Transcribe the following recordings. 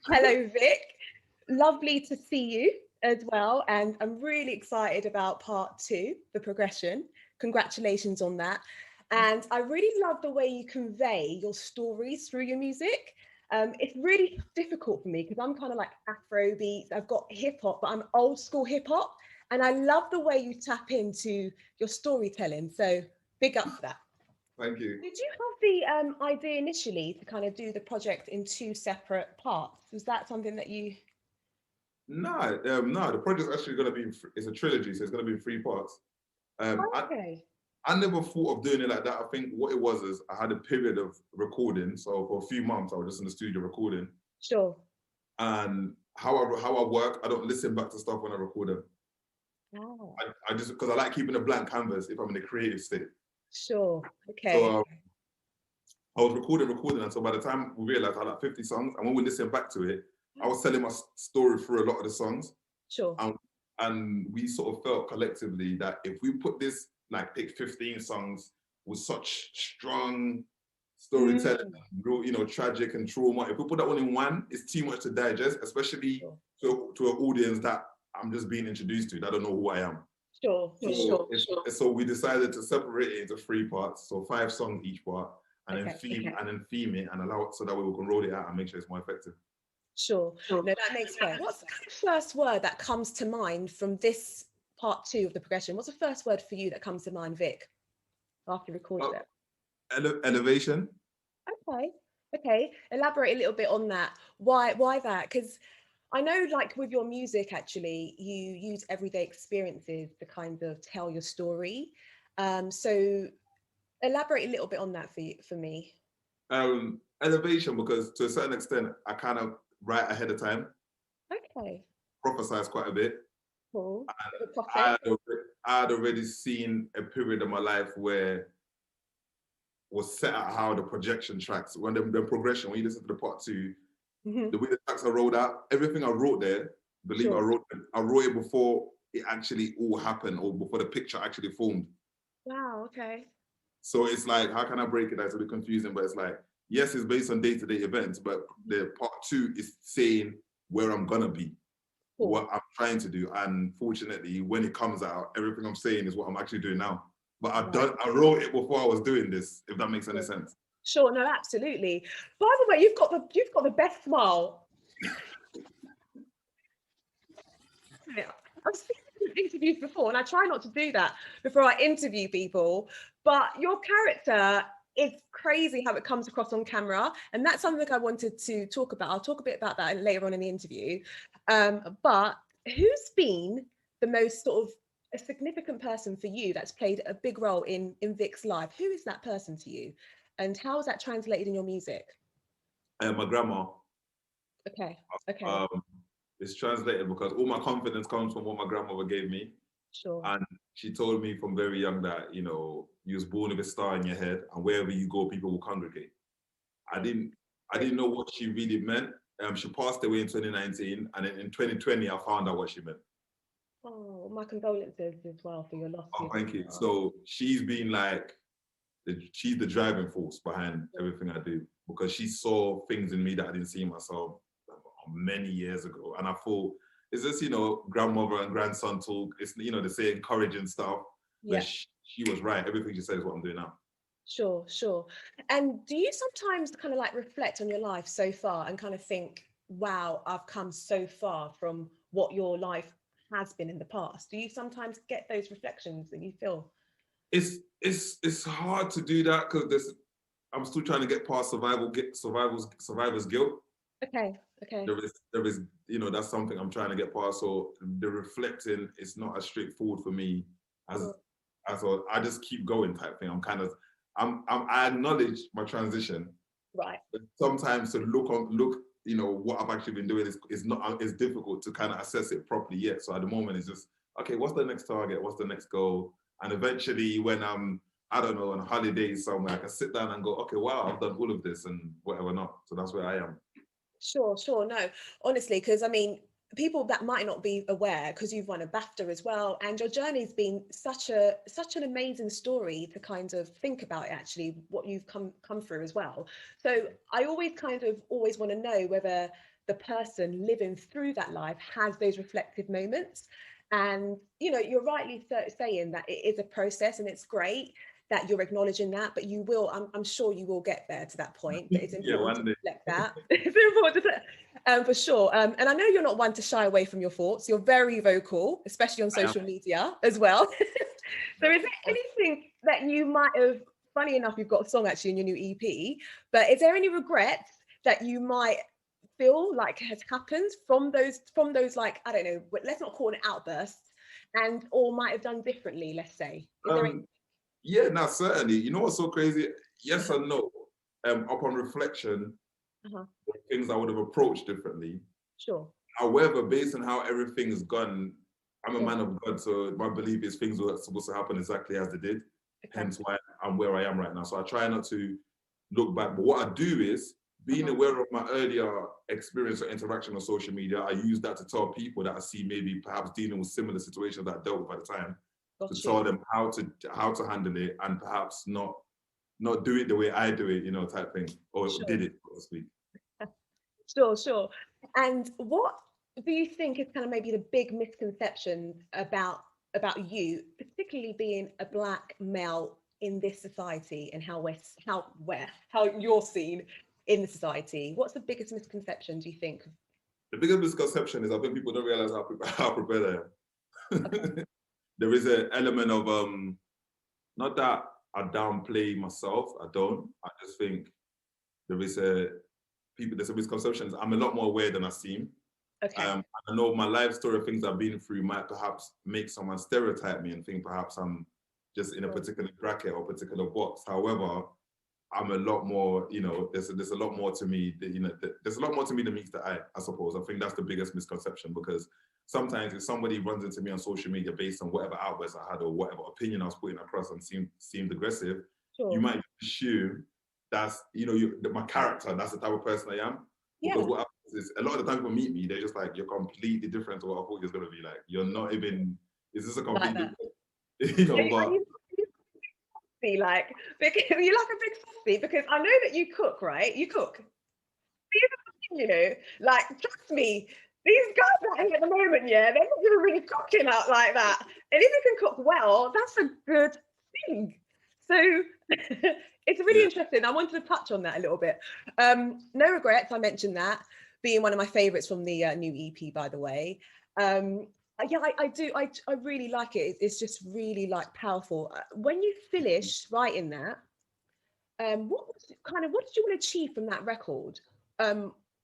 Hello, Vic. Lovely to see you as well. And I'm really excited about part two, the progression. Congratulations on that. And I really love the way you convey your stories through your music. It's really difficult for me because I'm kind of like Afro beats. I've got hip hop, but I'm old school hip hop. And I love the way you tap into your storytelling. So big up for that. Thank you. Did you have the idea initially to kind of do the project in two separate parts? Was that something that you? No, the project's actually going to be, it's a trilogy, so it's going to be in three parts. Um, I, Okay, I never thought of doing it like that. I think what it was is I had a period of recording. So for a few months, I was just in the studio recording. sure. And how I work, I don't listen back to stuff when I record it. Oh, I just, because I like keeping a blank canvas if I'm in a creative state. sure. Okay, So I was recording. And so by the time we realized I had like 50 songs, and when we listened back to it, I was telling my story through a lot of the songs. sure. And, and we sort of felt collectively that if we put this, like pick 15 songs with such strong storytelling, Mm, real, tragic and trauma, if we put that one in one, it's too much to digest, especially sure, to an audience that I'm just being introduced to, that don't know who I am. sure, for So, sure. so we decided to separate it into three parts, so 5 songs each part, and then Okay, theme it and allow it so that way we can roll it out and make sure it's more effective. sure. No, that makes sense. What's the kind of first word that comes to mind from this part two of the progression? What's the first word for you that comes to mind, Vic, after you recorded Oh, it? elevation. Okay, okay. Elaborate a little bit on that. Why that? Because I know, like with your music, actually, you use everyday experiences to kind of tell your story. So elaborate a little bit on that for me. Elevation, because to a certain extent, I kind of write ahead of time, Okay, prophesize quite a bit. cool. Bit of a I prophet. had, already, I had already seen a period of my life where was set out how the projection tracks, when the progression, when you listen to the part two, Hmm. the way the tracks are rolled out, everything I wrote there, believe Sure. I wrote it before it actually all happened or before the picture actually formed. Wow. Okay. So it's like, how can I break it down? It's a bit confusing, but it's like, yes, it's based on day-to-day events, but Mhm. the part two is saying where I'm gonna be, Cool. what I'm trying to do. And fortunately, when it comes out, everything I'm saying is what I'm actually doing now. But Right. I wrote it before I was doing this, if that makes any Sure. sense. Sure. No, absolutely. By the way, you've got the best smile. Yeah. I've seen you in interviews before, and I try not to do that before I interview people. But your character is crazy how it comes across on camera, and that's something I wanted to talk about. I'll talk a bit about that later on in the interview. But who's been the most sort of a significant person for you that's played a big role in Vic's life? Who is that person to you, and how is that translated in your music? My grandma, Okay, okay, um, is translated because all my confidence comes from what my grandmother gave me. sure. And she told me from very young that, you was born with a star in your head and wherever you go, people will congregate. I Mm, didn't I great. didn't know what she really meant. She passed away in 2019, and in 2020, I found out what she meant. Oh, my condolences as well for your loss to Oh, your thank you. grandma. So she's been like, she's the driving force behind Sure. everything I do because she saw things in me that I didn't see in myself many years ago. And I thought, is this, grandmother and grandson talk? It's, they say encouraging stuff, but Yeah, she was right. Everything she said is what I'm doing now. sure, sure. And do you sometimes kind of like reflect on your life so far and kind of think, wow, I've come so far from what your life has been in the past? Do you sometimes get those reflections that you feel? It's hard to do that because there's I'm still trying to get past survivor's guilt. Okay, okay. There is that's something I'm trying to get past. So the reflecting is not as straightforward for me as Sure. I just keep going type thing. I acknowledge my transition, Right. but sometimes to look what I've actually been doing is not it's difficult to kind of assess it properly yet. So at the moment it's just okay, what's the next target? What's the next goal? And eventually when I'm I don't know on holidays somewhere, I can sit down and go, okay, wow, I've done all of this and whatever not. So that's where I am. Sure, sure. No, honestly, because I mean, people that might not be aware, because you've won a BAFTA as well, and your journey's been such an amazing story to kind of think about actually what you've come through as well. So I always kind of always want to know whether the person living through that life has those reflective moments. And, you know, you're rightly saying that it is a process, and it's great that you're acknowledging that, but you will, I'm sure you will get there to that point. But it's Yeah, important one to day. reflect that. It's important to, for sure. And I know you're not one to shy away from your thoughts. You're very vocal, especially on social media as well. So is there anything that you might have, funny enough, you've got a song actually in your new EP, but is there any regrets that you might feel like has happened from those, like, I don't know, let's not call it outbursts, and or might have done differently, let's say? Is there any? Yeah, no, certainly. You know what's so crazy? Yes and no. Upon reflection, Uh-huh. things I would have approached differently. Sure. However, based on how everything's gone, I'm a Yeah. man of God, so my belief is things were supposed to happen exactly as they did. Okay. Hence why I'm where I am right now. So I try not to look back. But what I do is, being aware of my earlier experience or interaction on social media, I use that to tell people that I see maybe perhaps dealing with similar situations that I dealt with at the time, to tell them how to handle it, and perhaps not do it the way I do it, you know, type thing, or did it, so to speak. Sure. And what do you think is kind of maybe the big misconceptions about you, particularly being a Black male in this society, and how you're seen in the society? What's the biggest misconception, do you think? The biggest misconception is I think people don't realize how prepared I am. Okay. There is an element of not that I downplay myself. I don't. I just think there's a misconception. I'm a lot more aware than I seem. Okay. I know my life story of things I've been through might perhaps make someone stereotype me and think perhaps I'm just in a particular bracket or particular box. However, I'm a lot more, you know, there's a lot more to me that, you know, there's a lot more to me than meets the eye, I suppose. I think that's the biggest misconception, because sometimes if somebody runs into me on social media based on whatever outburst I had or whatever opinion I was putting across and seemed aggressive, you might assume that's, you know, my character, that's the type of person I am. Because what happens is a lot of the time people meet me, they're just like, you're completely different to what I thought you was going to be like. You're not even, is this a completely, you know, but like, because you're like a big fussy, because I know that you cook, right? You cook. You know, like, trust me, these guys that are here at the moment, yeah, they're not even really cooking out like that. And if you can cook well, that's a good thing. So it's really interesting. I wanted to touch on that a little bit. No regrets, I mentioned that, being one of my favorites from the new EP, by the way. Yeah, I do. I really like it. It's just really like powerful. When you finish writing that, what did you want to achieve from that record?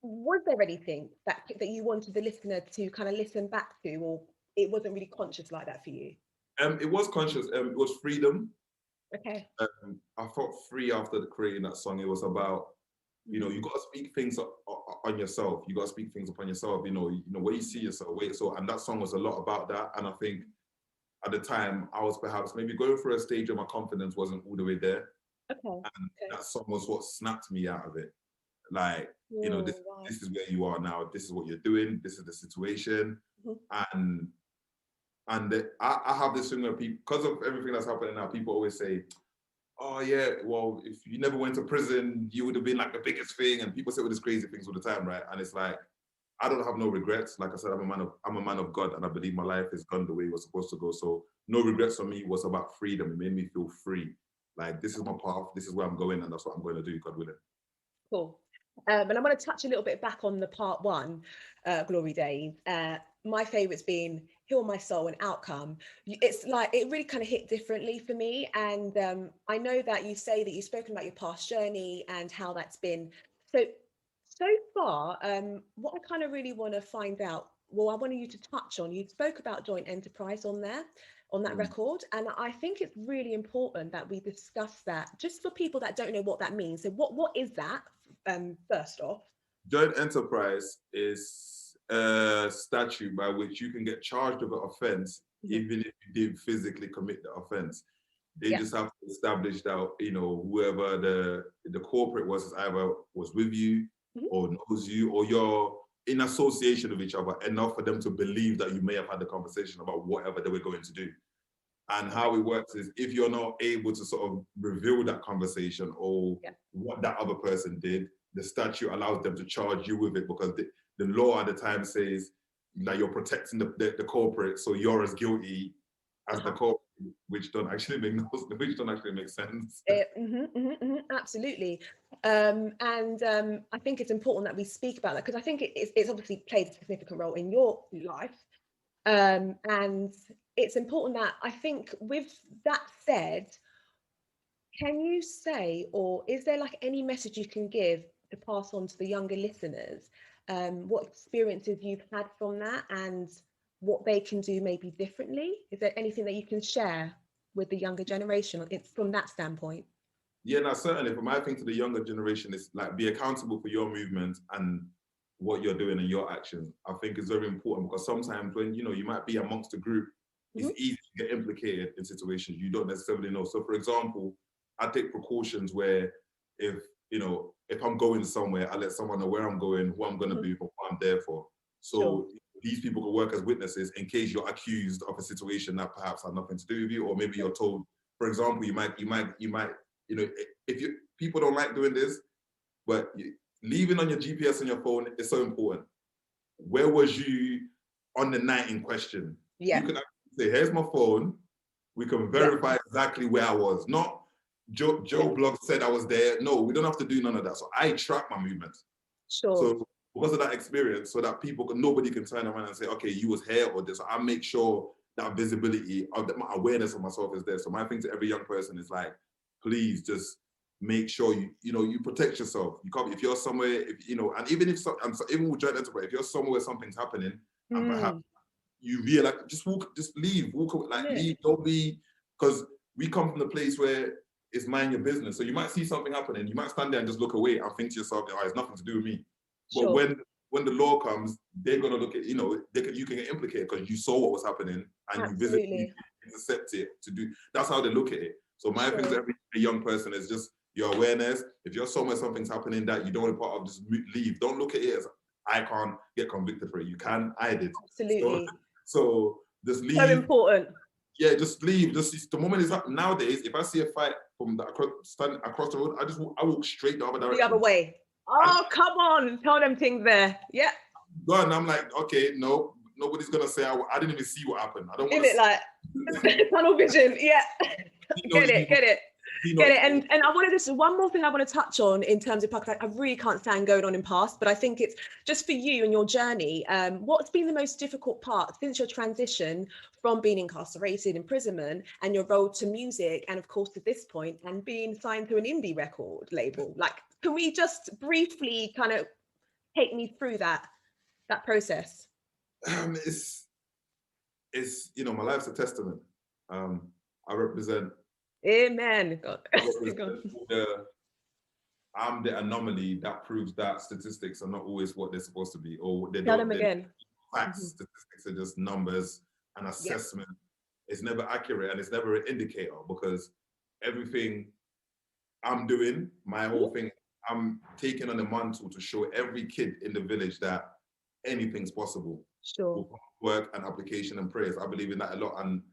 Was there anything that you wanted the listener to kind of listen back to, or it wasn't really conscious like that for you? It was conscious. It was freedom. Okay. I felt free after creating that song. It was about, you know, you got to speak things on yourself. You got to speak things upon yourself. You know where you see yourself. And that song was a lot about that. And I think at the time I was perhaps maybe going through a stage where my confidence wasn't all the way there. Okay. And that song was what snapped me out of it. Like, you know, this is where you are now. This is what you're doing. This is the situation. And I have this thing where people, because of everything that's happening now, people always say, oh yeah, well, if you never went to prison, you would have been like the biggest thing. And people say all these crazy things all the time, right? And it's like, I don't have no regrets. Like I said, I'm a man of God, and I believe my life has gone the way it was supposed to go. So no regrets for me. Was about freedom. It made me feel free. Like, this is my path, this is where I'm going, and that's what I'm going to do, God willing. Cool. And I want to touch a little bit back on the part one, Glory Days. My favorites being Heal My Soul and Outcome. It's like, it really kind of hit differently for me. And I know that you say that you've spoken about your past journey and how that's been. So far, what I kind of really want to find out, well, I wanted you to touch on, you spoke about joint enterprise on that record. And I think it's really important that we discuss that, just for people that don't know what that means. So what is that, first off? Joint enterprise is a statute by which you can get charged with an offense, even if you didn't physically commit the offense. They just have to establish that, you know, whoever the corporate was either was with you or knows you, or you're in association with each other enough for them to believe that you may have had the conversation about whatever they were going to do. And how it works is, if you're not able to sort of reveal that conversation or what that other person did, the statute allows them to charge you with it, because the law at the time says like you're protecting the corporate, so you're as guilty as the corporate, which don't actually make sense. Absolutely. I think it's important that we speak about that, because I think it's obviously played a significant role in your life. And it's important that, I think, with that said, can you say, or is there like any message you can give to pass on to the younger listeners, what experiences you've had from that and what they can do maybe differently? Is there anything that you can share with the younger generation from that standpoint? Yeah, no, certainly. From my thing to the younger generation, is like, be accountable for your movement and what you're doing and your actions. I think is very important, because sometimes when you might be amongst a group, it's easy to get implicated in situations you don't necessarily know. So, for example, I take precautions where if I'm going somewhere, I let someone know where I'm going, who I'm going to be, what I'm there for. So these people can work as witnesses in case you're accused of a situation that perhaps had nothing to do with you, or maybe you're told. For example, you might, if people don't like doing this, but leaving on your GPS on your phone is so important. Where was you on the night in question? Yeah. You can say, here's my phone. We can verify exactly where I was. Not Joe Blog said I was there. No, we don't have to do none of that. So I track my movements. Sure. So because of that experience, so that nobody can turn around and say, okay, you was here or this. So I make sure that visibility, my awareness of myself is there. So my thing to every young person is like, please just make sure you protect yourself. You can't, if you're somewhere, and even even with joint enterprise, if you're somewhere where something's happening and perhaps you realize, just leave, leave. Don't be, because we come from the place where it's mind your business. So you might see something happening, you might stand there and just look away and think to yourself, oh, it's nothing to do with me. But when the law comes, they're gonna look at, you can get implicated because you saw what was happening and you visibly intercept it to do. That's how they look at it. So my thing to every young person is just your awareness. If you're somewhere something's happening that you don't want to part of, just leave. Don't look at it as, I can't get convicted for it. You can, I did. Absolutely. So just leave. So important. Yeah, just leave. Just the moment it's happening. Nowadays, if I see a fight from standing across the road, I walk straight the other direction. The other way. Oh, come on, tell them things there. Yeah. Done. I'm like, okay, no, nobody's gonna say I didn't even see what happened. I don't want to. Is it like tunnel vision? Yeah. Get it. And I wanted to, one more thing I want to touch on in terms of podcasts. I really can't stand going on in past, but I think it's just for you and your journey. What's been the most difficult part since your transition from being incarcerated, imprisonment, and your road to music, and of course to this point, and being signed to an indie record label? Like, can we just briefly kind of take me through that process? It's my life's a testament. I represent. Amen. I'm the anomaly that proves that statistics are not always what they're supposed to be, or they Tell them again. Facts. Statistics are just numbers and assessment. It's never accurate, and it's never an indicator, because everything I'm doing, my whole thing, I'm taking on the mantle to show every kid in the village that anything's possible. Sure. With work and application and prayers. I believe in that a lot, and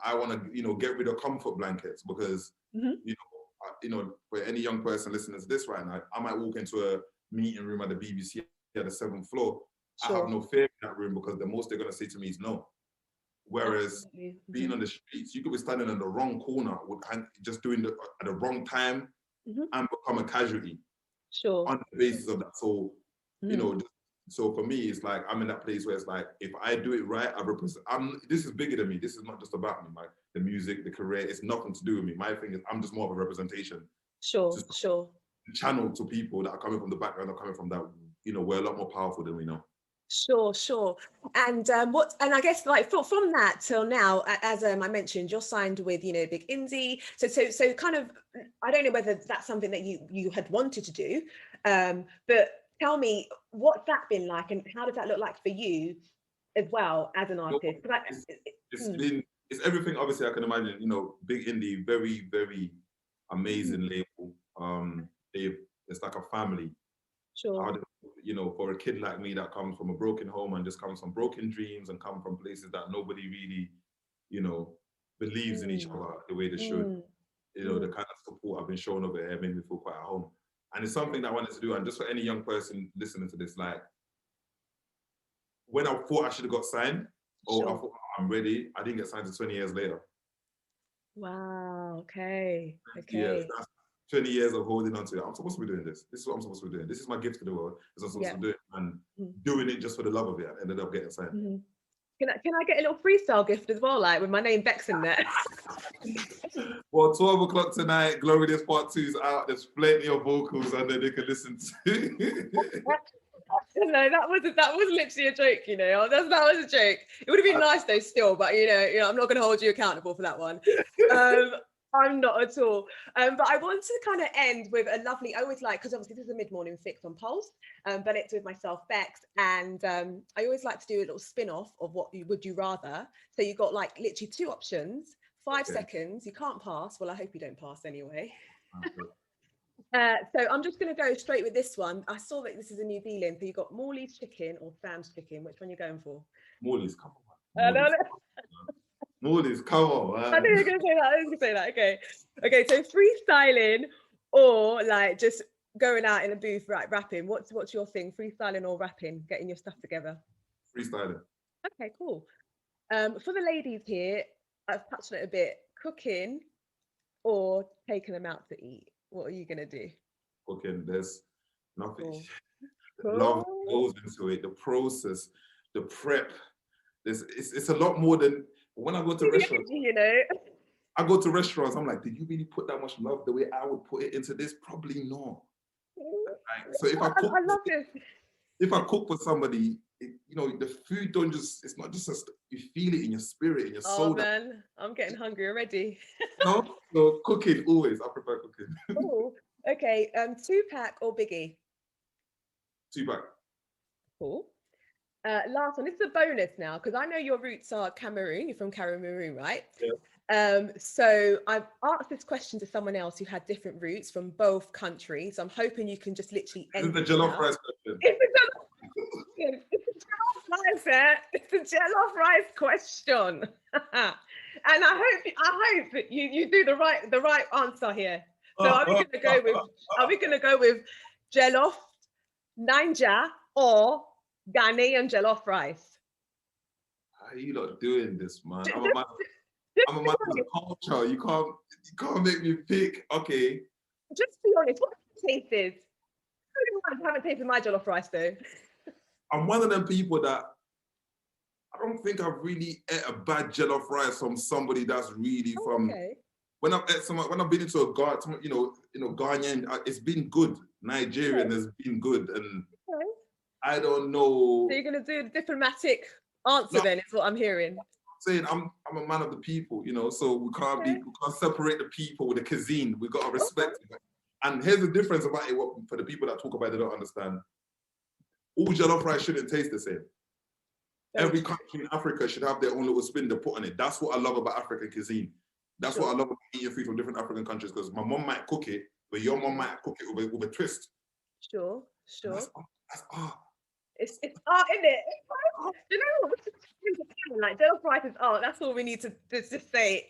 I want to, get rid of comfort blankets, because for any young person listening to this right now, I might walk into a meeting room at the BBC at the 7th floor. Sure. I have no fear in that room, because the most they're going to say to me is no. Whereas being on the streets, you could be standing in the wrong corner and just doing at the wrong time and become a casualty. Sure. On the basis of that. So, so for me, it's like, I'm in that place where it's like, if I do it right, I represent, this is bigger than me. This is not just about me. Like the music, the career, it's nothing to do with me. My thing is, I'm just more of a representation. Sure. Channel to people that are coming from the background, or coming from that, we're a lot more powerful than we know. Sure. And I guess like from that till now, as I mentioned, you're signed with big indie. So kind of, I don't know whether that's something that you had wanted to do, but tell me, what's that been like, and how does that look like for you as well as an artist? It's everything. Obviously, I can imagine. Big indie, very very amazing label. It's like a family. Sure. For a kid like me that comes from a broken home and just comes from broken dreams and come from places that nobody really, believes in each other the way they should. The kind of support I've been shown over here made me feel quite at home. And it's something that I wanted to do. And just for any young person listening to this, like, when I thought I should have got signed, or I Sure. thought I'm ready, I didn't get signed to 20 years later. Wow. Okay. Yes, Okay. that's 20 years of holding on to it. I'm supposed to be doing this. This is what I'm supposed to be doing. This is my gift to the world. This is what I'm supposed Yeah. to do it, and Mhm. doing it just for the love of it. I ended up getting signed. Mhm. Can I get a little freestyle gift as well, like with my name Bex in there? Well, 12 o'clock tonight, Glorious Part 2 is out. There's plenty of vocals and then they can listen to. No, that was literally a joke, you know. That was a joke. It would have been nice though, still, but you know, I'm not going to hold you accountable for that one. I'm not at all. But I want to kind of end with a lovely. I always like, because obviously this is a mid-morning fix on Pulse, but it's with myself, Bex, and I always like to do a little spin-off of what you would you rather. So you got like literally two options, 5 Okay. seconds. You can't pass. Well, I hope you don't pass anyway. Okay. So I'm just going to go straight with this one. I saw that this is a New Zealand. So you got Morley's chicken or Sam's chicken. Which one are you going for? Morley's, come on. Morley's, come on, man. I knew you were going to say that. I was going to say that. Okay. Okay. So freestyling or like just going out in a booth, right? Rapping. What's your thing? Freestyling or rapping? Getting your stuff together. Freestyling. Okay. Cool. For the ladies here, I've touched on it a bit. Cooking or taking them out to eat. What are you going to do? Okay, there's nothing. Cool. Love goes into it. The process, the prep. It's a lot more than when I go to restaurants. You know. I go to restaurants. I'm like, did you really put that much love the way I would put it into this? Probably not. Like, so if I cook, I love this. if I cook for somebody, you know, the food don't just. It's not just you feel it in your spirit, in your soul. Oh man, I'm getting hungry already. No, so cooking always. I prefer cooking. Oh, okay. 2-pack or biggie? 2-pack. Cool. Last one. This is a bonus now because I know your roots are Cameroon. You're from Cameroon, right? Yeah. So I've asked this question to someone else who had different roots from both countries. I'm hoping you can just literally end This is the jollof rice question. It's a jollof rice question. And I hope you do the right answer here. So are we gonna go with jollof, Ninja, or Ghanaian jollof rice? How are you not doing this, man? I'm a man of the culture. You can't make me pick. Okay. Just be honest, what the taste is? I haven't tasted my jollof rice though. I'm one of them people that I don't think I've really ate a bad jollof rice from somebody that's really from. Okay. When I've been into a Ghana, Ghanaian, it's been good. Nigerian has been good, and I don't know. So you're gonna do a diplomatic answer then, is what I'm hearing. Saying I'm a man of the people, you know, so we can't separate the people with the cuisine. We got to respect it. And here's the difference about it. For the people that talk about it, they don't understand. All jollof rice shouldn't taste the same. Every country in Africa should have their own little spin to put on it. That's what I love about African cuisine. That's what I love about eating food from different African countries, because my mom might cook it, but your mom might cook it with a twist. Sure. That's art. It's art, isn't it? You know what? Like jollof rice is art. That's all we need to just say.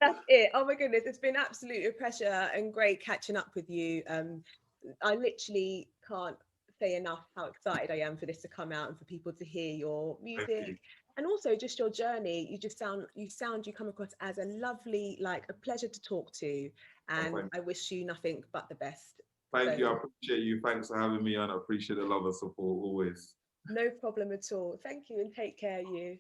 That's it. Oh my goodness, it's been absolutely a pleasure and great catching up with you. I literally can't say enough how excited I am for this to come out and for people to hear your music and also just your journey. You come across as a lovely, like a pleasure to talk to, and I wish you nothing but the best. Thank you. I appreciate you. Thanks for having me on. I appreciate the love and support always. No problem at all. Thank you and take care, you.